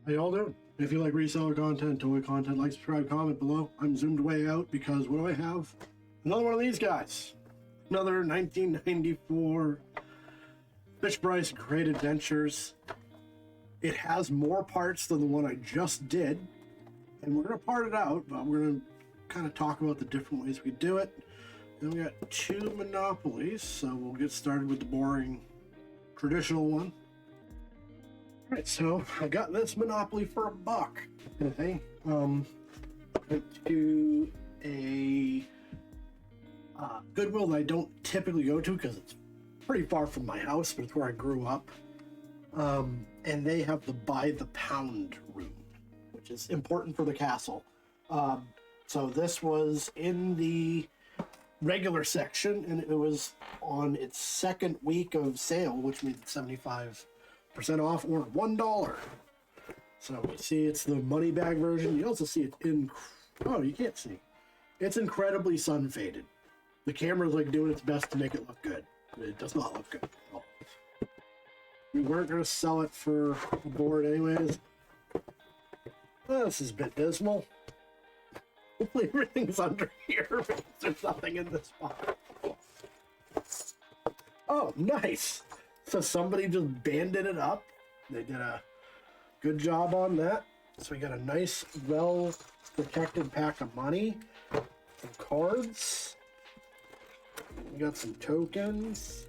How y'all doing? If you like reseller content, toy content, like, subscribe, comment below. I'm zoomed way out because what do I have? Another one of these guys. Another 1994 Fisher-Price Great Adventures. It has more parts than the one I just did. And we're going to part it out, but we're going to kind of talk about the different ways we do it. Then we got 2 Monopolies, so we'll get started with the boring traditional one. Alright, so I got this Monopoly for $1. Okay. Went to a Goodwill that I don't typically go to because it's pretty far from my house, but it's where I grew up. And they have the by the pound room, which is important for the castle. So this was in the regular section, and it was on its second week of sale, which means it's 75% off or $1. So we see it's the money bag version. You also see it's oh, you can't see. It's incredibly sun faded. The camera's like doing its best to make it look good. It does not look good at all. We weren't going to sell it for a board anyways. Well, this is a bit dismal. Hopefully everything's under here because there's nothing in this spot. Oh, nice. So somebody just banded it up. They did a good job on that. So we got a nice, well-protected pack of money, some cards. We got some tokens.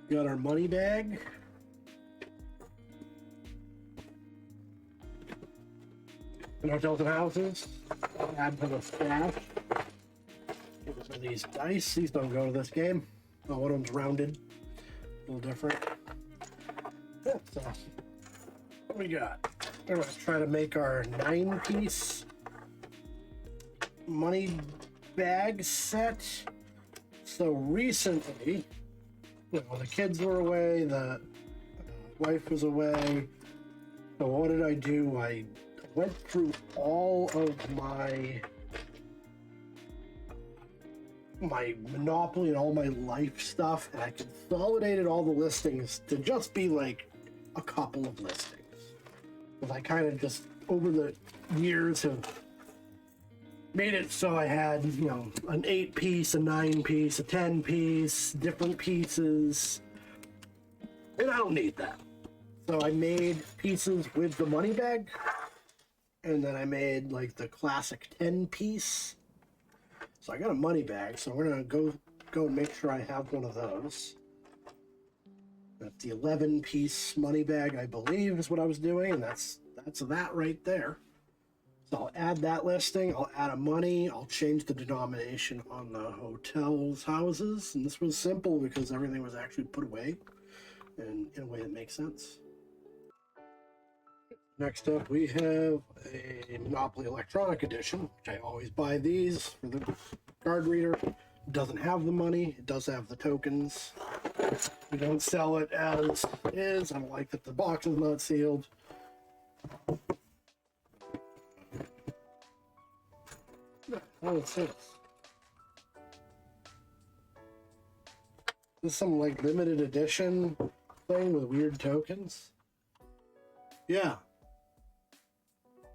We got our money bag. And hotels and houses. Add to the stash. Give us some of these dice. These don't go to this game. Oh, one of them's rounded. A little different. Yeah, so what we got? We're going to try to make our 9-piece money bag set. So recently, the kids were away, the wife was away. So what did I do? I went through all of my Monopoly and all my life stuff, and I consolidated all the listings to just be like a couple of listings. Because I kind of just, over the years, have made it so I had, an 8-piece, a 9-piece, a 10-piece, different pieces, and I don't need that. So I made pieces with the money bag, and then I made like the classic 10-piece. So I got a money bag, so we're gonna go and make sure I have one of those. That's the 11-piece money bag, I believe, is what I was doing, and that's that right there. So I'll add that listing, I'll add a money, I'll change the denomination on the hotels, houses, and this was simple because everything was actually put away and in a way that makes sense. Next up, we have a Monopoly Electronic Edition, which I always buy these for the card reader. It doesn't have the money, it does have the tokens. We don't sell it as is. I don't like that the box is not sealed. Oh, it's this. This is some like limited edition thing with weird tokens. Yeah.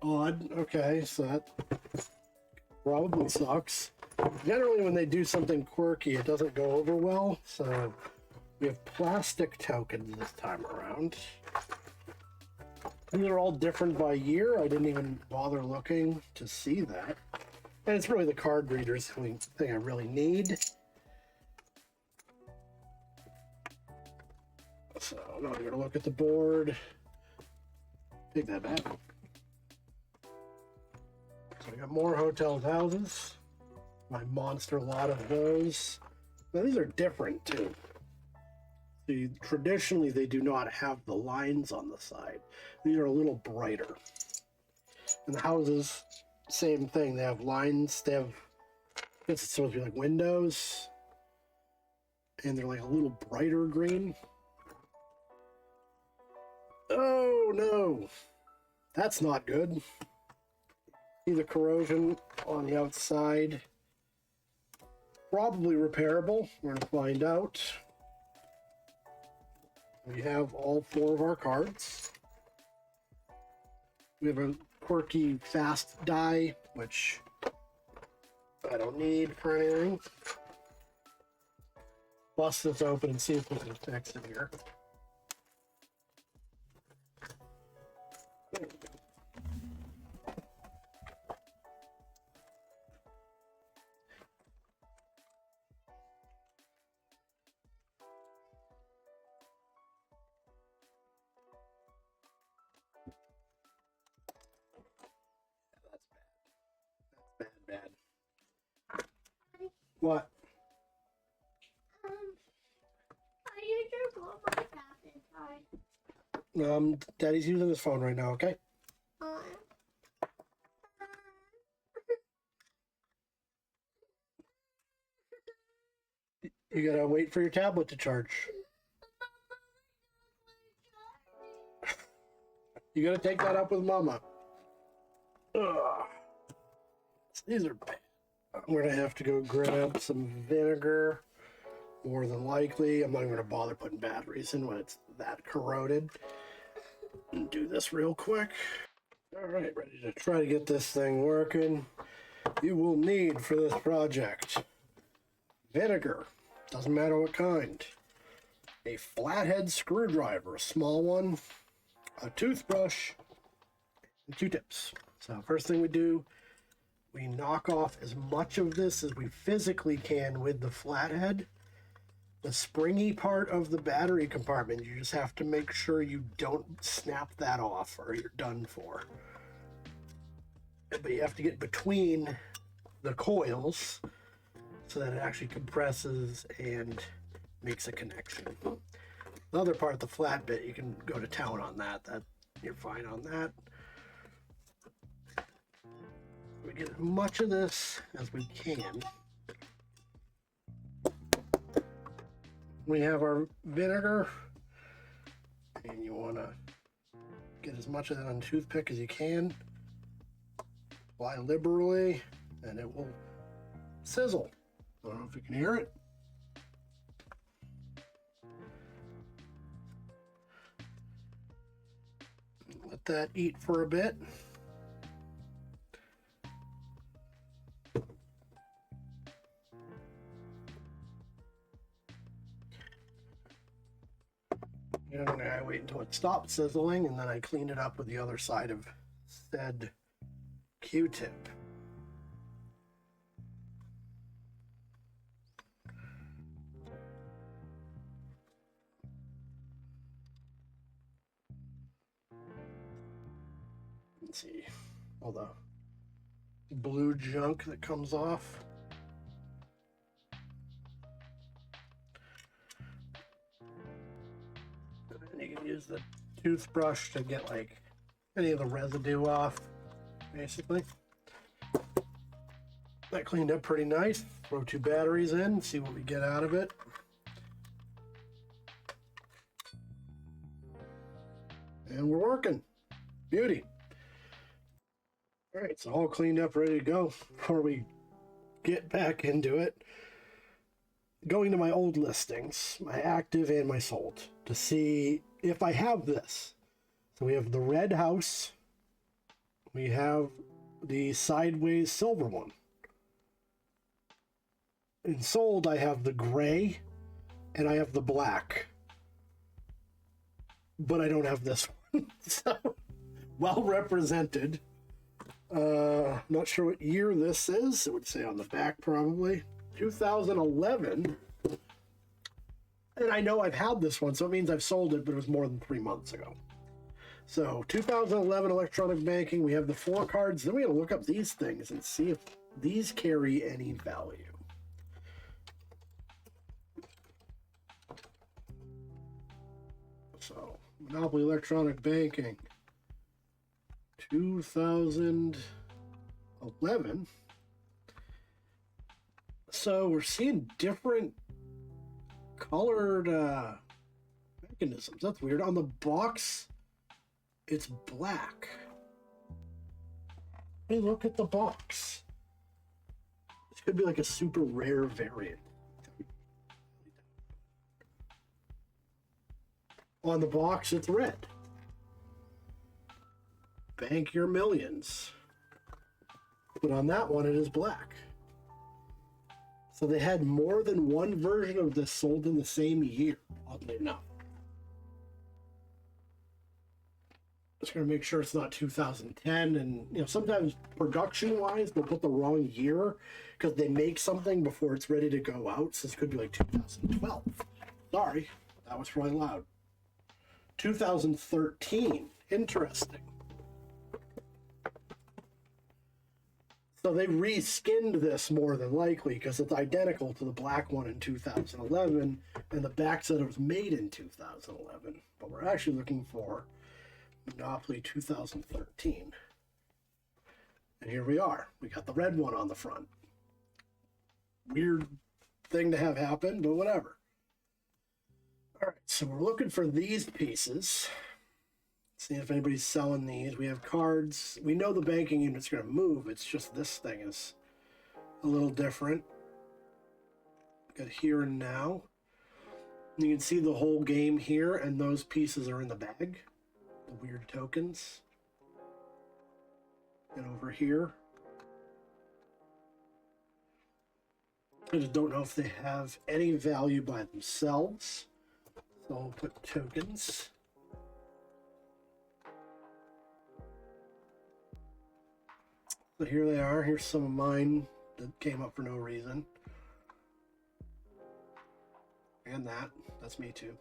Odd. Okay, so that probably sucks. Generally, when they do something quirky, it doesn't go over well. So we have plastic tokens this time around. These are all different by year. I didn't even bother looking to see that. And it's really the card readers the only thing I really need. So now we're gonna look at the board. Take that back. So I got more hotels, houses. My monster lot of those. Now these are different too. See, traditionally they do not have the lines on the side. These are a little brighter. And the houses, same thing. They have lines. They have, I guess it's supposed to be like windows. And they're like a little brighter green. Oh no, that's not good. See the corrosion on the outside. Probably repairable. We're gonna find out. We have all 4 of our cards. We have a quirky fast die, which I don't need for anything. Bust this open and see if we can fix it here. There we go. That's bad. What? I usually blow my tap inside. Daddy's using his phone right now, okay? You gotta wait for your tablet to charge. You gotta take that up with Mama. Ugh. These are bad. I'm gonna have to go grab some vinegar. More than likely, I'm not even gonna bother putting batteries in when it's that corroded. And do this real quick. All right, ready to try to get this thing working. You will need for this project vinegar, doesn't matter what kind, a flathead screwdriver, a small one, a toothbrush, and Q-tips. So first thing we do, we knock off as much of this as we physically can with the flathead. The springy part of the battery compartment, you just have to make sure you don't snap that off or you're done for. But you have to get between the coils so that it actually compresses and makes a connection. The other part, the flat bit, you can go to town on that. You're fine on that. We get as much of this as we can. We have our vinegar, and you want to get as much of that on a toothpick as you can. Apply liberally, and it will sizzle. I don't know if you can hear it. Let that eat for a bit. And I wait until it stops sizzling, and then I clean it up with the other side of said Q-tip. Let's see all the blue junk that comes off. You can use the toothbrush to get like any of the residue off, basically. That cleaned up pretty nice. Throw 2 batteries in, see what we get out of it. And we're working. Beauty. All right, it's all cleaned up, ready to go. Before we get back into it, going to my old listings, my active and my sold, to see if I have this. So we have the red house. We have the sideways silver one. In sold, I have the gray and I have the black. But I don't have this one. So, well represented. Not sure what year this is. It would say on the back probably. 2011. And I know I've had this one, so it means I've sold it, but it was more than 3 months ago. So 2011 electronic banking, we have the 4 cards. Then we gotta look up these things and see if these carry any value. So Monopoly electronic banking, 2011. So we're seeing different colored mechanisms. That's weird. On the box, it's black. Hey, look at the box. This could be like a super rare variant. On the box, it's red. bank your millions. But on that one, it is black. So they had more than one version of this sold in the same year, oddly enough. Just going to make sure it's not 2010. And, you know, sometimes production-wise, they'll put the wrong year because they make something before it's ready to go out. So this could be like 2012. Sorry, that was really loud. 2013. Interesting. So they reskinned this more than likely because it's identical to the black one in 2011, and the back said it was made in 2011. But we're actually looking for Monopoly 2013. And here we are. We got the red one on the front. Weird thing to have happen, but whatever. All right, so we're looking for these pieces. See if anybody's selling these. We have cards. We know the banking unit's going to move. It's just this thing is a little different. Got here and now. You can see the whole game here, and those pieces are in the bag. The weird tokens. And over here. I just don't know if they have any value by themselves. So I'll put tokens. So here they are. Here's some of mine that came up for no reason. And that. That's me too.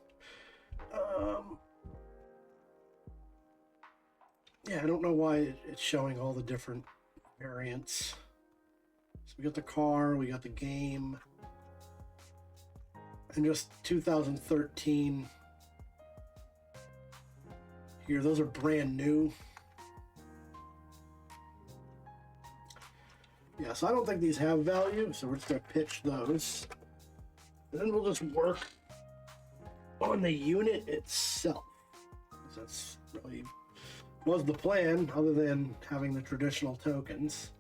Yeah, I don't know why it's showing all the different variants. So we got the car, we got the game. And just 2013. Here, those are brand new. Yeah, so I don't think these have value, so we're just going to pitch those. And then we'll just work on the unit itself. That's really was the plan, other than having the traditional tokens.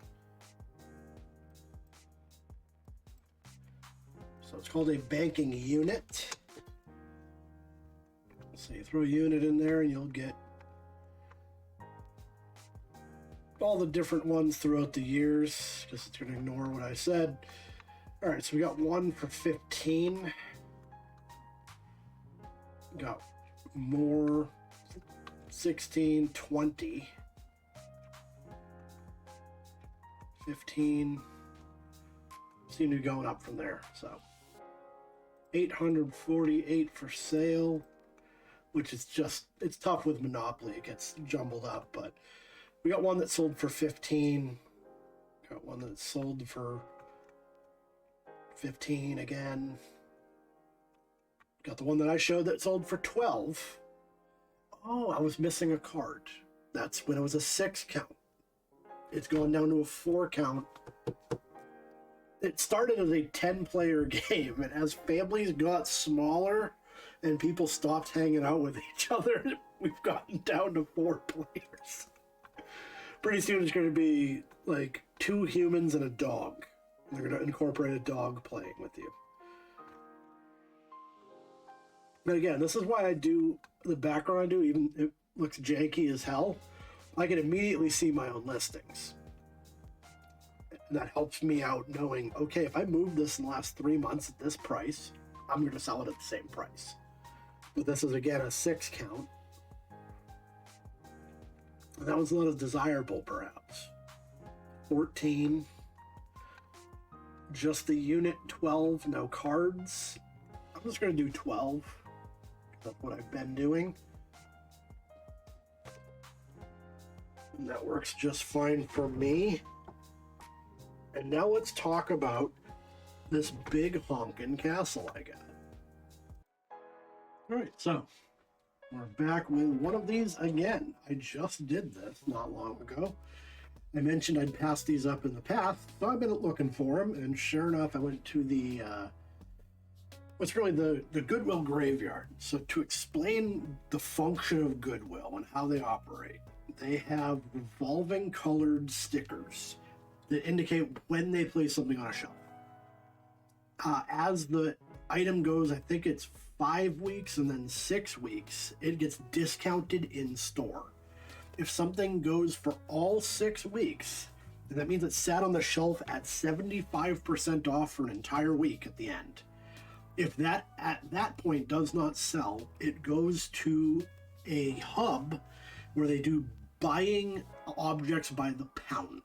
So it's called a banking unit. So you throw a unit in there and you'll get all the different ones throughout the years, because it's going to ignore what I said. All right, so we got one for 15. Got more 16, 20, 15. Seem to be going up from there. So 848 for sale, which is just, it's tough with Monopoly. It gets jumbled up, but we got one that sold for 15. Got one that sold for 15 again. Got the one that I showed that sold for 12. Oh, I was missing a card. That's when it was a 6 count. It's gone down to a 4 count. It started as a 10-player game, and as families got smaller and people stopped hanging out with each other, we've gotten down to 4 players. Pretty soon it's going to be like 2 humans and a dog. They're going to incorporate a dog playing with you. But again, this is why I do the background I do, even if it looks janky as hell. I can immediately see my own listings. And that helps me out knowing, okay, if I move this in the last 3 months at this price, I'm going to sell it at the same price. But this is, again, a 6 count. And that one's not as desirable, perhaps. 14. Just the unit. 12. No cards. I'm just going to do 12. That's what I've been doing. And that works just fine for me. And now let's talk about this big honkin' castle I got. Alright, so we're back with one of these again. I just did this not long ago. I mentioned I'd passed these up in the past, so I've been looking for them, and sure enough, I went to the what's really the Goodwill graveyard. So to explain the function of Goodwill and how they operate, they have revolving colored stickers that indicate when they place something on a shelf. As the item goes, I think it's 5 weeks and then 6 weeks, it gets discounted in store. if something goes for all 6 weeks, then that means it sat on the shelf at 75% off for an entire week at the end. If that at that point does not sell, it goes to a hub where they do buying objects by the pound.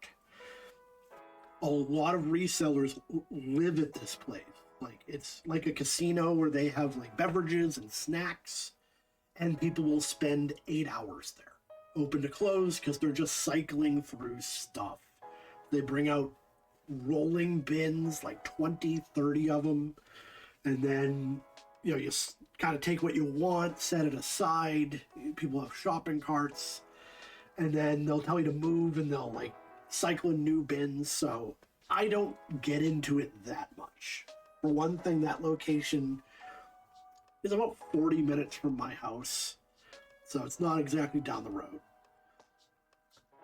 A lot of resellers live at this place. Like, it's like a casino where they have like beverages and snacks, and people will spend 8 hours there, open to close, because they're just cycling through stuff. They bring out rolling bins, like 20, 30 of them, and then, you know, you kind of take what you want, set it aside. People have shopping carts, and then they'll tell you to move, and they'll like cycle in new bins. So I don't get into it that much. For one thing, that location is about 40 minutes from my house, so it's not exactly down the road.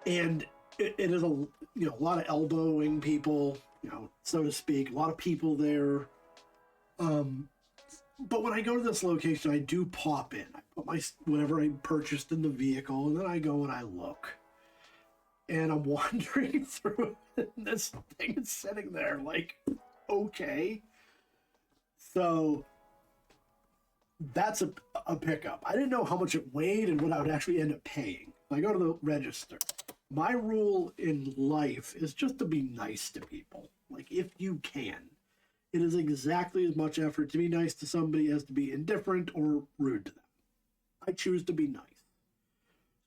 And it is a a lot of elbowing people, so to speak. A lot of people there. But when I go to this location, I do pop in. I put my whatever I purchased in the vehicle, and then I go and I look. And I'm wandering through it, and this thing is sitting there like, okay. So that's a pickup. I didn't know how much it weighed and what I would actually end up paying. I go to the register. My rule in life is just to be nice to people. Like, if you can. It is exactly as much effort to be nice to somebody as to be indifferent or rude to them. I choose to be nice.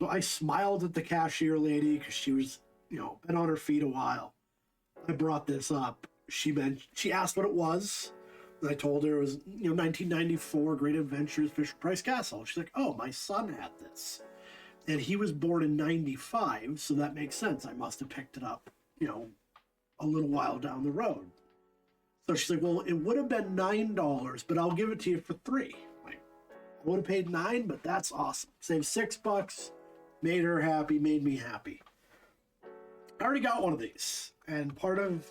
So I smiled at the cashier lady because she was, been on her feet a while. I brought this up. She asked what it was. And I told her it was, 1994 Great Adventures Fisher-Price Castle. She's like, oh, my son had this. And he was born in 95, so that makes sense. I must have picked it up, a little while down the road. So she's like, well, it would have been $9, but I'll give it to you for $3. Like, I would have paid $9, but that's awesome. Saved $6, made her happy, made me happy. I already got one of these, and part of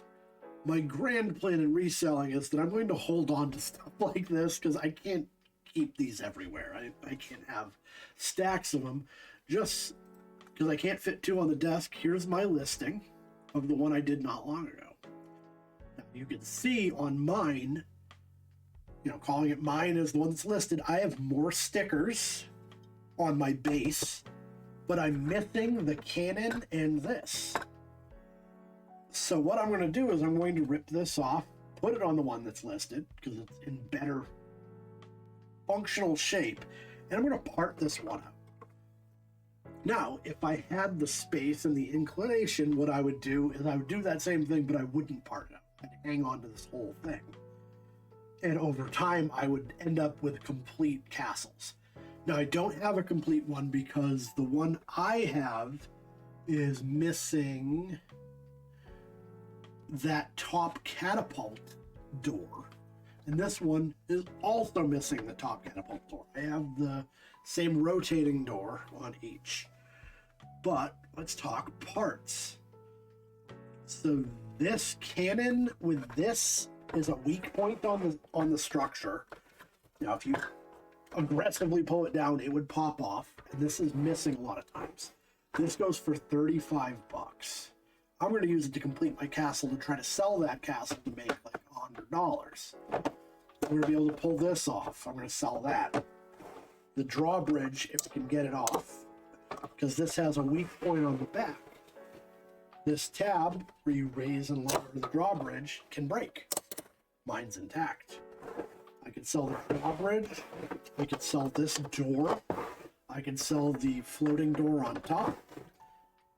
my grand plan in reselling is that I'm going to hold on to stuff like this because I can't keep these everywhere. I can't have stacks of them just because I can't fit 2 on the desk. Here's my listing of the one I did not long ago. Now, you can see on mine, calling it mine as the one that's listed, I have more stickers on my base, but I'm missing the cannon and this. So what I'm going to do is I'm going to rip this off, put it on the one that's listed because it's in better functional shape, and I'm going to part this one out. Now, if I had the space and the inclination, what I would do is I would do that same thing, but I wouldn't part it out. I'd hang on to this whole thing. And over time, I would end up with complete castles. Now, I don't have a complete one because the one I have is missing that top catapult door. And this one is also missing the top catapult door. I have the same rotating door on each. But let's talk parts. So this cannon with this is a weak point on the structure. Now, if you aggressively pull it down, it would pop off. And this is missing a lot of times. This goes for $35. I'm going to use it to complete my castle to try to sell that castle to make like $100. I'm going to be able to pull this off. I'm going to sell that. The drawbridge, if we can get it off, because this has a weak point on the back. This tab, where you raise and lower the drawbridge, can break. Mine's intact. I could sell the drawbridge. I could sell this door. I could sell the floating door on top.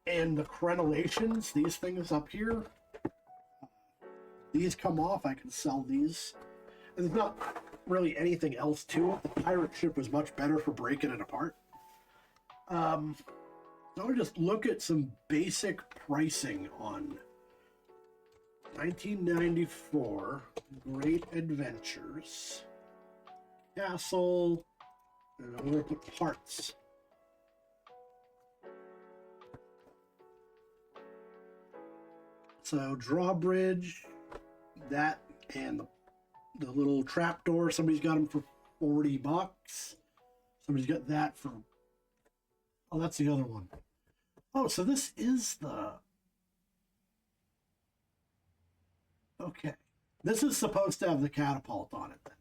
And the crenellations, these things up here, these come off. I can sell these. And there's not really anything else to it. The pirate ship was much better for breaking it apart. So I'll just look at some basic pricing on 1994 Great Adventures Castle, and I'm going to put parts. So drawbridge, that, and the little trapdoor, somebody's got them for $40. Somebody's got that for, oh, that's the other one. Oh, so this is the... Okay. This is supposed to have the catapult on it then.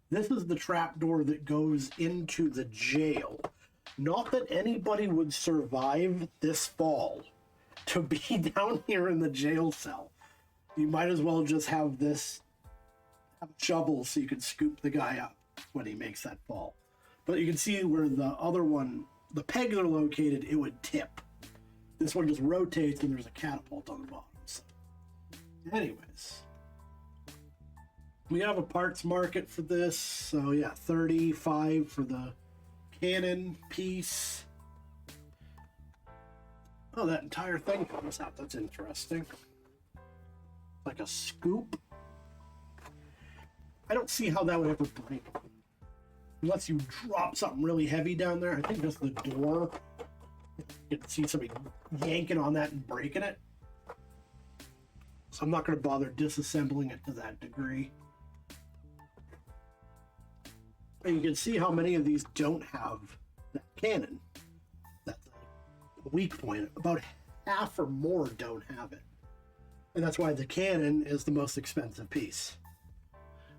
This is the trapdoor that goes into the jail. Not that anybody would survive this fall to be down here in the jail cell. You might as well just have this shovel so you can scoop the guy up when he makes that fall. But you can see where the other one, the pegs are located, it would tip. This one just rotates and there's a catapult on the bottom. So, anyways, we have a parts market for this. So yeah, 35 for the cannon piece. Oh, that entire thing comes out. That's interesting. Like a scoop. I don't see how that would ever break. Unless you drop something really heavy down there. I think just the door. You can see somebody yanking on that and breaking it. So I'm not going to bother disassembling it to that degree. And you can see how many of these don't have that cannon. That's a weak point. About half or more don't have it. And that's why the cannon is the most expensive piece.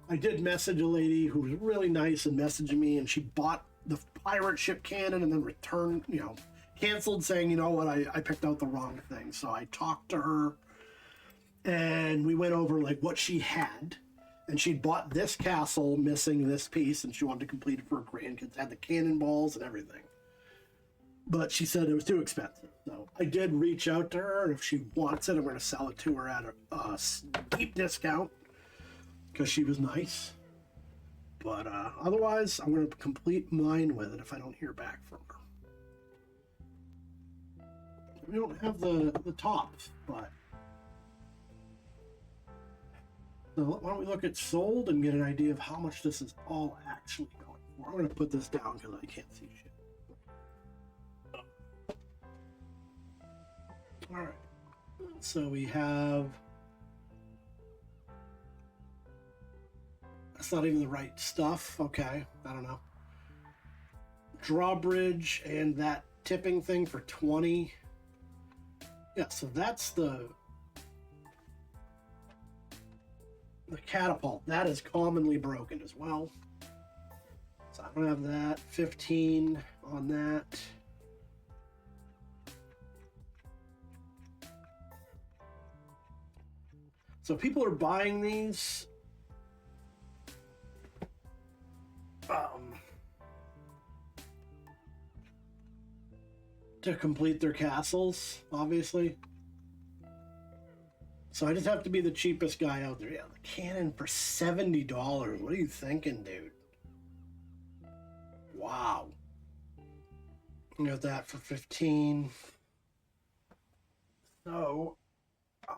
I did message a lady who was really nice and messaged me, and she bought the pirate ship cannon and then returned, canceled, saying, you know what, I picked out the wrong thing. So I talked to her and we went over like what she had. And she'd bought this castle missing this piece, and she wanted to complete it for her grandkids. Had the cannonballs and everything. But she said it was too expensive. So I did reach out to her, and if she wants it, I'm going to sell it to her at a steep discount because she was nice. But otherwise, I'm going to complete mine with it if I don't hear back from her. We don't have the tops, but... So why don't we look at sold and get an idea of how much this is all actually going for. I'm going to put this down because I can't see shit. All right. So we have... That's not even the right stuff. Okay. I don't know. Drawbridge and that tipping thing for 20. Yeah, so that's the catapult. That is commonly broken as well. So I don't have that. 15 on that. So people are buying these to complete their castles, obviously. So I just have to be the cheapest guy out there. Yeah, the cannon for $70. What are you thinking, dude? Wow. I got that for 15. So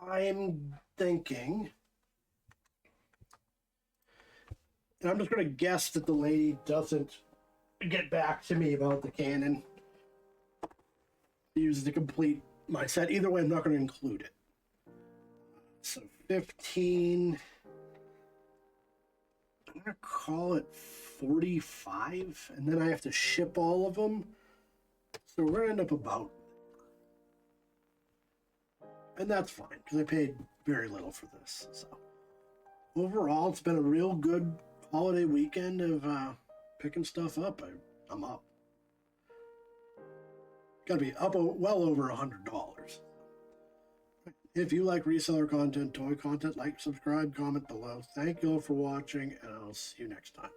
I'm thinking, and I'm just going to guess that the lady doesn't get back to me about the cannon. Use to complete my set. Either way, I'm not going to include it. So 15. I'm going to call it 45, and then I have to ship all of them. So we're going to end up about. And that's fine, because I paid very little for this. So overall, it's been a real good holiday weekend of picking stuff up. I'm up. Got to be up well over $100. If you like reseller content, toy content, like, subscribe, comment below. Thank you all for watching, and I'll see you next time.